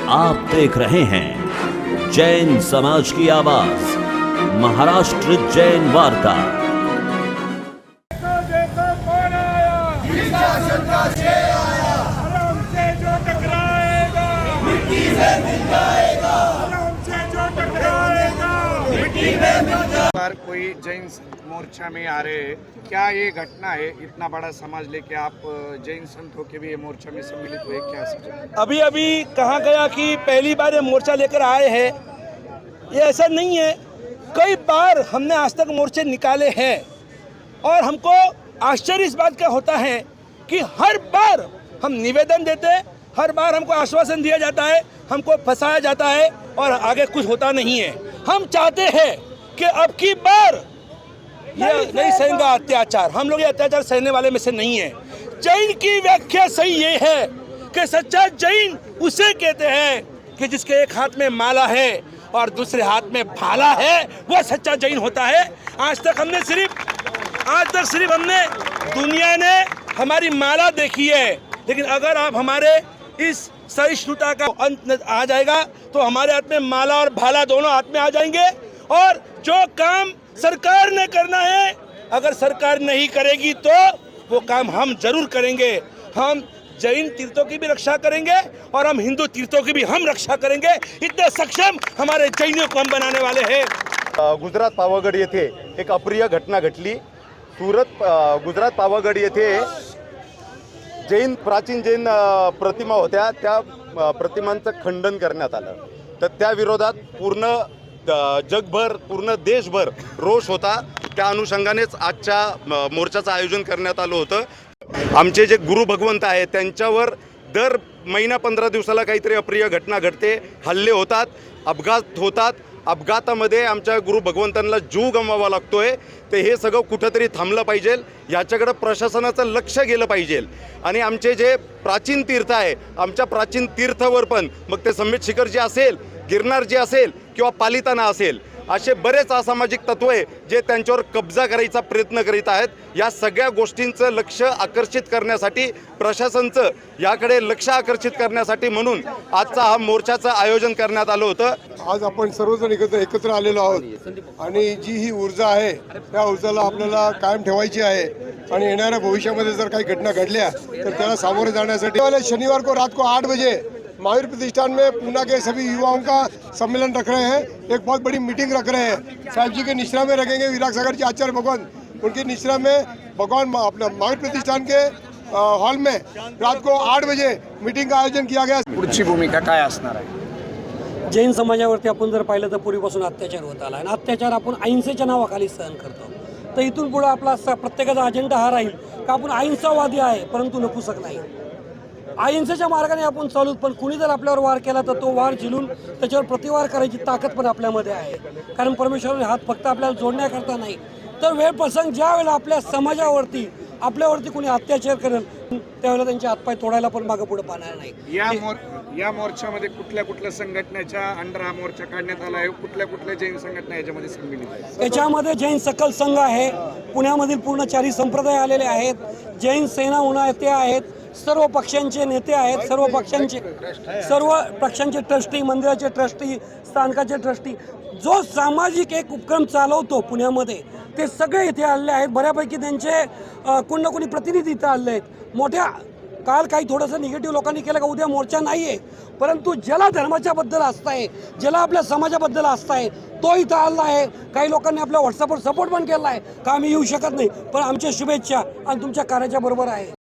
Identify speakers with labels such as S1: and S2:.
S1: आप देख रहे हैं जैन समाज की आवाज, महाराष्ट्र जैन वार्ता।
S2: देखो कौन आया,
S3: जिसका शंका से आया,
S2: हराम से जो टकराएगा
S3: मिट्टी से मिल जाएगा,
S2: हराम से जो टकराएगा
S3: मिट्टी में मिल जाएगा।
S2: बार कोई जैन मोर्चा में आ रहे हैं, क्या ये घटना है? इतना बड़ा समाज लेके आप जैन संत होके भी ये मोर्चा में सम्मिलित हुए, क्या समझे?
S4: अभी अभी कहा गया कि पहली बार ये मोर्चा लेकर आए हैं, ये ऐसा नहीं है। कई बार हमने आज तक मोर्चे निकाले हैं और हमको आश्चर्य इस बात का होता है कि हर बार हम निवेदन देते हैं, हर बार हमको आश्वासन दिया जाता है, हमको फंसाया जाता है और आगे कुछ होता नहीं है। हम चाहते हैं कि अब की बार ये नहीं सहेंगा अत्याचार। हम लोग ये अत्याचार सहने वाले में से नहीं है। जैन की व्याख्या सही ये है कि सच्चा जैन उसे कहते हैं कि जिसके एक हाथ में माला है और दूसरे हाथ में भाला है, वह सच्चा जैन होता है। आज तक सिर्फ हमने दुनिया ने हमारी माला देखी है, लेकिन अगर आप हमारे इस सहिष्णुता का अंत आ जाएगा तो हमारे हाथ में माला और भाला दोनों हाथ में आ जाएंगे। और जो काम सरकार ने करना है, अगर सरकार नहीं करेगी तो वो काम हम जरूर करेंगे। हम जैन तीर्थों की भी रक्षा करेंगे और हम हिंदू तीर्थों की भी हम रक्षा करेंगे। इतने सक्षम हमारे जैनियों को हम बनाने वाले हैं।
S5: गुजरात पावागड येथे एक अप्रिय घटना घडली। गुजरात पावागड येथे प्राचीन जैन प्रतिमा होत्या, त्या प्रतिमांचं खंडन करण्यात आलं। तर त्या विरोधात पूर्ण जगभर, पूर्ण देशभर रोष होता। त्या अनुषंगानेच आजच्या मोर्चाचं आयोजन करण्यात आलं होतं। आमचे जे गुरु भगवंत आहेत त्यांच्यावर दर महिना 15 दिवसाला काहीतरी अप्रिय घटना घडते, हल्ले होतात, अपघात होतात। अपघातामध्ये आमच्या गुरु भगवंतांना जीव गमवावा लागतोय। ते हे सगळं कुठंतरी थांबलं पाहिजे, याच्याकडे प्रशासनाचं लक्ष गेलं पाहिजे। आणि आमचे जे प्राचीन तीर्थ आहे, आमच्या प्राचीन तीर्थावर पण, मग ते संमित शिखर जे असेल, गिरनार जे असेल किंवा पालिताना असेल, असे बरेच असामाजिक तत्व आहे जे त्यांच्यावर कब्जा करायचा प्रयत्न करीत आहेत। या सगळ्या गोष्टींचं लक्ष आकर्षित करण्यासाठी, प्रशासनाचं याकडे लक्ष आकर्षित करण्यासाठी म्हणून आजचा हा मोर्चाचं आयोजन करण्यात आलं होतं।
S6: आज आपण सर्वजण एकत्र आलेलो आहोत आणि जी ही ऊर्जा आहे त्या ऊर्जाला आपल्याला कायम ठेवायची आहे आणि येणाऱ्या भविष्यामध्ये जर काही घटना घडल्या तर त्याला सामोरे जाण्यासाठी शनिवार को रात को 8 बजे महावीर प्रतिष्ठान में पूना के सभी युवाओं का सम्मेलन रख रहे हैं। एक बहुत बड़ी मीटिंग रख रहे हैं। साहिब जी के निश्रा में रखेंगे, विराट सागर जी आचार्य भगवान उनकी निश्रा में भगवान अपना महावीर प्रतिष्ठान के हॉल में रात को 8 बजे मीटिंग का आयोजन किया गया।
S2: पुढची भूमिका काय असणार आहे?
S7: जैन समाजावरती आपण जर पाहिलं तर पूर्वीपासून अत्याचार होत आला आणि अत्याचार आपण अहिंसेच्या नावाखाली सहन करतो। तर इथून पुढे आपला प्रत्येकाचा अजेंडा हा राहील का आपण अहिंसावादी आहे, परंतु नपुसक नाही। अहिंसेच्या मार्गाने आपण चालू, पण कुणी जर आपल्यावर वार केला तर तो वार झेलून त्याच्यावर प्रतिवार करायची ताकद पण आपल्यामध्ये आहे। कारण परमेश्वराने हात फक्त आपल्याला जोडण्याकरता नाही, तर वेळ प्रसंग ज्या वेळेला आपल्या समाजावरती आपल्यावरती कुणी अत्याचार करेल त्यावेळेला त्यांचे हातपाय तोडायला पण मागं पुढे पाहणार नाही।
S2: या मोर्चामध्ये कुठल्या संघटनेच्या अंडर हा मोर्चा काढण्यात आला आहे? कुठल्या जैन संघटना याच्यामध्ये सम्मिलित आहेत?
S7: याच्यामध्ये जैन सकल संघ आहे, पुण्यामधील पूर्ण 4 संप्रदाय आलेले आहेत, जैन सेना उन्हा ते आहेत, सर्व पक्षांचे नेते आहेत, सर्व पक्षांचे ट्रस्टी, मंदिराचे ट्रस्टी, स्थानकाचे ट्रस्टी, जो सामाजिक एक उपक्रम चालवतो पुण्यामध्ये, ते सगळे इथे आलेले आहेत। बऱ्यापैकी त्यांचे कोण ना कोणी प्रतिनिधी इथं आले आहेत। मोठ्या काल काही थोडंसं निगेटिव्ह लोकांनी केलं का उद्या मोर्चा नाही आहे, परंतु ज्याला धर्माच्या बद्दल आस्था आहे, ज्याला आपल्या समाजाबद्दल आस्था आहे, तो इथं आला आहे। काही लोकांनी आपल्या व्हॉट्सअपवर सपोर्ट पण केला आहे का आम्ही येऊ शकत नाही, पण आमच्या शुभेच्छा आणि तुमच्या कार्याच्या बरोबर आहे।